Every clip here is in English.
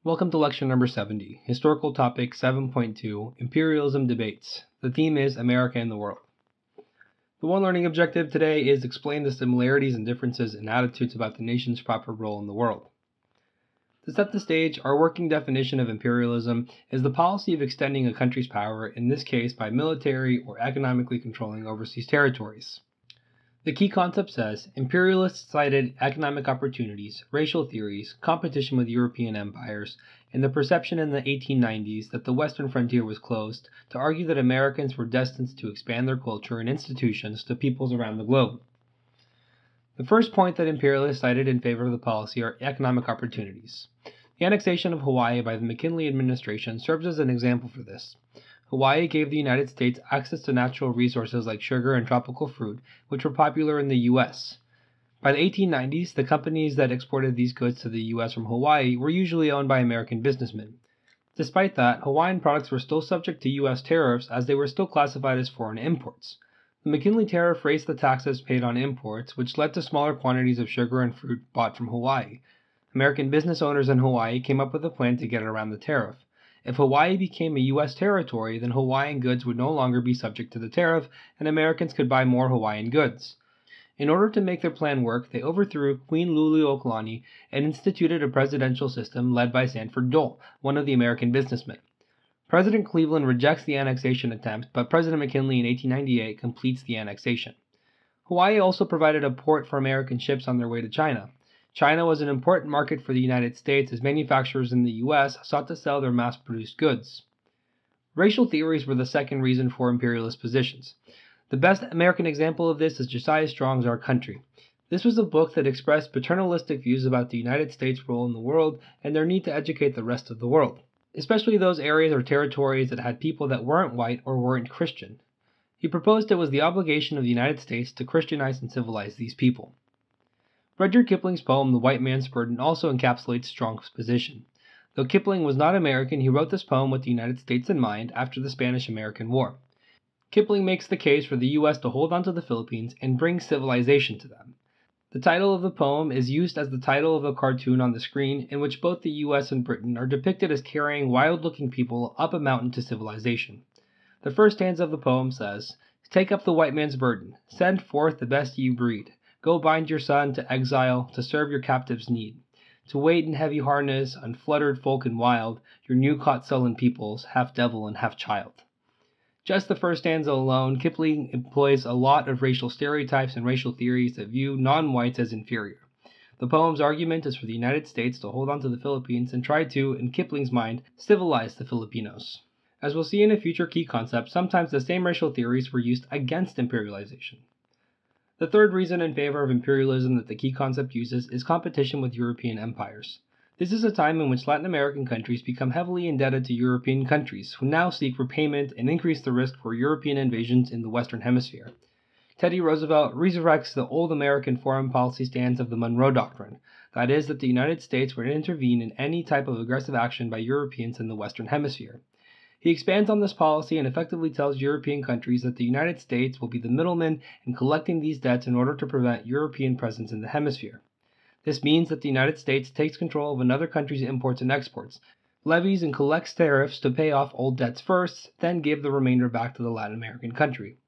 Welcome to lecture number 70, Historical Topic 7.2, Imperialism Debates. The theme is America and the World. The one learning objective today is explain the similarities and differences in attitudes about the nation's proper role in the world. To set the stage, our working definition of imperialism is the policy of extending a country's power, in this case by military or economically controlling overseas territories. The key concept says, imperialists cited economic opportunities, racial theories, competition with European empires, and the perception in the 1890s that the western frontier was closed to argue that Americans were destined to expand their culture and institutions to peoples around the globe. The first point that imperialists cited in favor of the policy are economic opportunities. The annexation of Hawaii by the McKinley administration serves as an example for this. Hawaii gave the United States access to natural resources like sugar and tropical fruit, which were popular in the U.S. By the 1890s, the companies that exported these goods to the U.S. from Hawaii were usually owned by American businessmen. Despite that, Hawaiian products were still subject to U.S. tariffs as they were still classified as foreign imports. The McKinley tariff raised the taxes paid on imports, which led to smaller quantities of sugar and fruit bought from Hawaii. American business owners in Hawaii came up with a plan to get around the tariff. If Hawaii became a U.S. territory, then Hawaiian goods would no longer be subject to the tariff, and Americans could buy more Hawaiian goods. In order to make their plan work, they overthrew Queen Luluokalani and instituted a presidential system led by Sanford Dole, one of the American businessmen. President Cleveland rejects the annexation attempt, but President McKinley in 1898 completes the annexation. Hawaii also provided a port for American ships on their way to China. China was an important market for the United States as manufacturers in the U.S. sought to sell their mass-produced goods. Racial theories were the second reason for imperialist positions. The best American example of this is Josiah Strong's Our Country. This was a book that expressed paternalistic views about the United States' role in the world and their need to educate the rest of the world, especially those areas or territories that had people that weren't white or weren't Christian. He proposed it was the obligation of the United States to Christianize and civilize these people. Rudyard Kipling's poem The White Man's Burden also encapsulates Strong's position. Though Kipling was not American, he wrote this poem with the United States in mind after the Spanish-American War. Kipling makes the case for the U.S. to hold on to the Philippines and bring civilization to them. The title of the poem is used as the title of a cartoon on the screen in which both the U.S. and Britain are depicted as carrying wild-looking people up a mountain to civilization. The first stanza of the poem says, "Take up the white man's burden, send forth the best ye breed. Go bind your son to exile, to serve your captive's need. To wait in heavy harness, unfluttered folk and wild, your new-caught sullen peoples, half devil and half child." Just the first stanza alone, Kipling employs a lot of racial stereotypes and racial theories that view non-whites as inferior. The poem's argument is for the United States to hold on to the Philippines and try to, in Kipling's mind, civilize the Filipinos. As we'll see in a future key concept, sometimes the same racial theories were used against imperialization. The third reason in favor of imperialism that the key concept uses is competition with European empires. This is a time in which Latin American countries become heavily indebted to European countries, who now seek repayment and increase the risk for European invasions in the Western Hemisphere. Teddy Roosevelt resurrects the old American foreign policy stance of the Monroe Doctrine, that is, that the United States would intervene in any type of aggressive action by Europeans in the Western Hemisphere. He expands on this policy and effectively tells European countries that the United States will be the middleman in collecting these debts in order to prevent European presence in the hemisphere. This means that the United States takes control of another country's imports and exports, levies and collects tariffs to pay off old debts first, then give the remainder back to the Latin American country.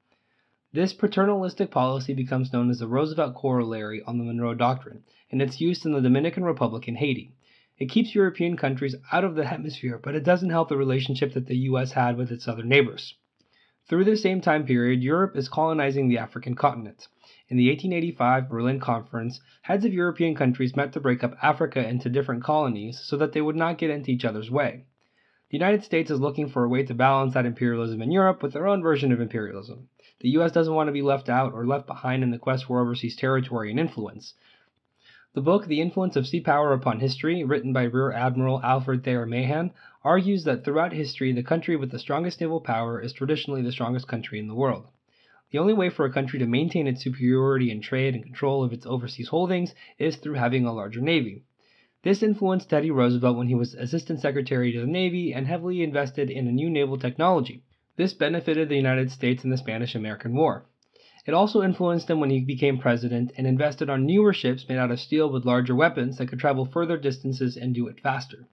This paternalistic policy becomes known as the Roosevelt Corollary on the Monroe Doctrine, and it's used in the Dominican Republic and Haiti. It keeps European countries out of the hemisphere, but it doesn't help the relationship that the U.S. had with its southern neighbors. Through this same time period, Europe is colonizing the African continent. In the 1885 Berlin Conference, heads of European countries met to break up Africa into different colonies so that they would not get into each other's way. The United States is looking for a way to balance that imperialism in Europe with their own version of imperialism. The U.S. doesn't want to be left out or left behind in the quest for overseas territory and influence. The book The Influence of Sea Power Upon History, written by Rear Admiral Alfred Thayer Mahan, argues that throughout history the country with the strongest naval power is traditionally the strongest country in the world. The only way for a country to maintain its superiority in trade and control of its overseas holdings is through having a larger navy. This influenced Teddy Roosevelt when he was Assistant Secretary to the Navy and heavily invested in a new naval technology. This benefited the United States in the Spanish-American War. It also influenced him when he became president and invested on newer ships made out of steel with larger weapons that could travel further distances and do it faster.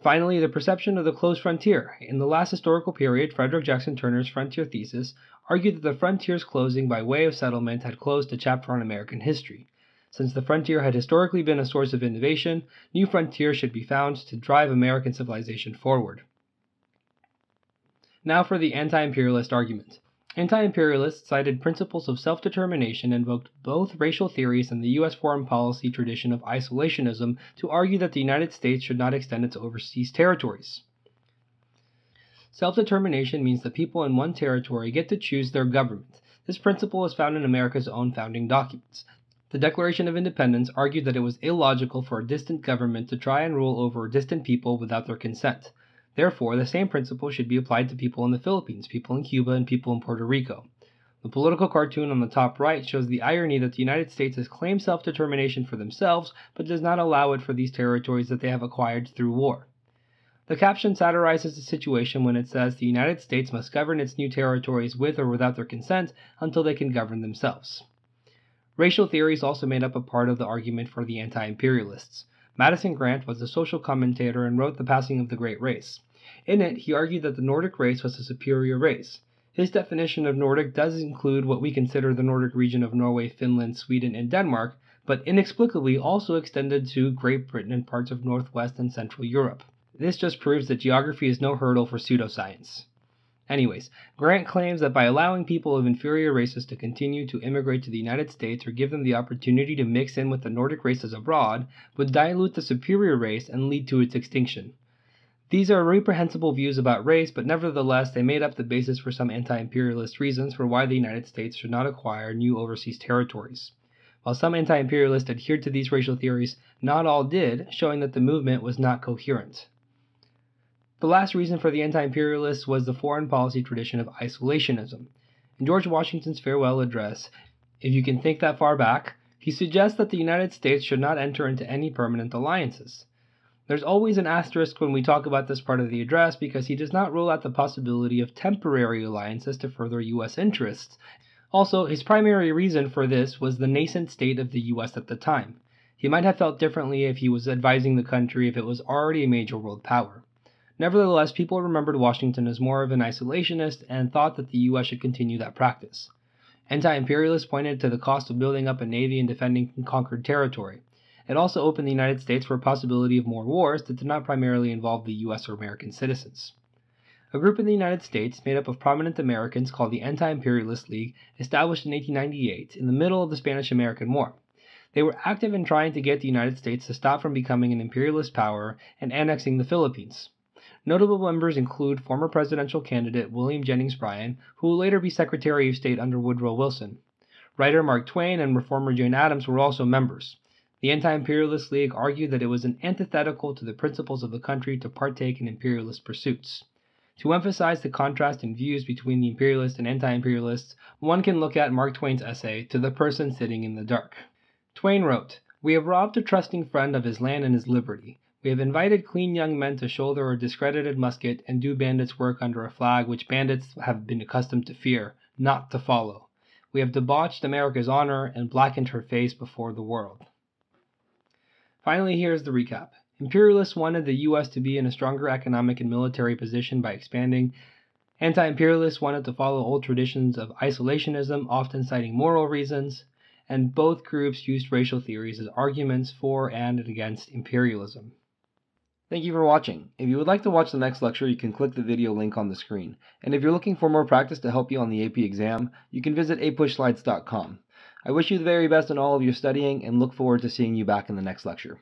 Finally, the perception of the closed frontier. In the last historical period, Frederick Jackson Turner's frontier thesis argued that the frontier's closing by way of settlement had closed a chapter on American history. Since the frontier had historically been a source of innovation, new frontiers should be found to drive American civilization forward. Now for the anti-imperialist argument. Anti-imperialists cited principles of self-determination and invoked both racial theories and the U.S. foreign policy tradition of isolationism to argue that the United States should not extend its overseas territories. Self-determination means that people in one territory get to choose their government. This principle is found in America's own founding documents. The Declaration of Independence argued that it was illogical for a distant government to try and rule over distant people without their consent. Therefore, the same principle should be applied to people in the Philippines, people in Cuba, and people in Puerto Rico. The political cartoon on the top right shows the irony that the United States has claimed self-determination for themselves, but does not allow it for these territories that they have acquired through war. The caption satirizes the situation when it says the United States must govern its new territories with or without their consent until they can govern themselves. Racial theories also made up a part of the argument for the anti-imperialists. Madison Grant was a social commentator and wrote The Passing of the Great Race. In it, he argued that the Nordic race was a superior race. His definition of Nordic does include what we consider the Nordic region of Norway, Finland, Sweden, and Denmark, but inexplicably also extended to Great Britain and parts of Northwest and Central Europe. This just proves that geography is no hurdle for pseudoscience. Anyways, Grant claims that by allowing people of inferior races to continue to immigrate to the United States or give them the opportunity to mix in with the Nordic races abroad would dilute the superior race and lead to its extinction. These are reprehensible views about race, but nevertheless they made up the basis for some anti-imperialist reasons for why the United States should not acquire new overseas territories. While some anti-imperialists adhered to these racial theories, not all did, showing that the movement was not coherent. The last reason for the anti-imperialists was the foreign policy tradition of isolationism. In George Washington's farewell address, if you can think that far back, he suggests that the United States should not enter into any permanent alliances. There's always an asterisk when we talk about this part of the address because he does not rule out the possibility of temporary alliances to further U.S. interests. Also, his primary reason for this was the nascent state of the U.S. at the time. He might have felt differently if he was advising the country if it was already a major world power. Nevertheless, people remembered Washington as more of an isolationist and thought that the U.S. should continue that practice. Anti-imperialists pointed to the cost of building up a navy and defending conquered territory. It also opened the United States for a possibility of more wars that did not primarily involve the U.S. or American citizens. A group in the United States made up of prominent Americans called the Anti-Imperialist League, established in 1898 in the middle of the Spanish-American War. They were active in trying to get the United States to stop from becoming an imperialist power and annexing the Philippines. Notable members include former presidential candidate William Jennings Bryan, who will later be Secretary of State under Woodrow Wilson. Writer Mark Twain and reformer Jane Addams were also members. The Anti-Imperialist League argued that it was antithetical to the principles of the country to partake in imperialist pursuits. To emphasize the contrast in views between the imperialists and anti-imperialists, one can look at Mark Twain's essay, To the Person Sitting in the Dark. Twain wrote, "We have robbed a trusting friend of his land and his liberty. We have invited clean young men to shoulder a discredited musket and do bandits' work under a flag which bandits have been accustomed to fear, not to follow. We have debauched America's honor and blackened her face before the world." Finally, here's the recap. Imperialists wanted the U.S. to be in a stronger economic and military position by expanding. Anti-imperialists wanted to follow old traditions of isolationism, often citing moral reasons. And both groups used racial theories as arguments for and against imperialism. Thank you for watching. If you would like to watch the next lecture, you can click the video link on the screen. And if you're looking for more practice to help you on the AP exam, you can visit APUSHslides.com. I wish you the very best in all of your studying and look forward to seeing you back in the next lecture.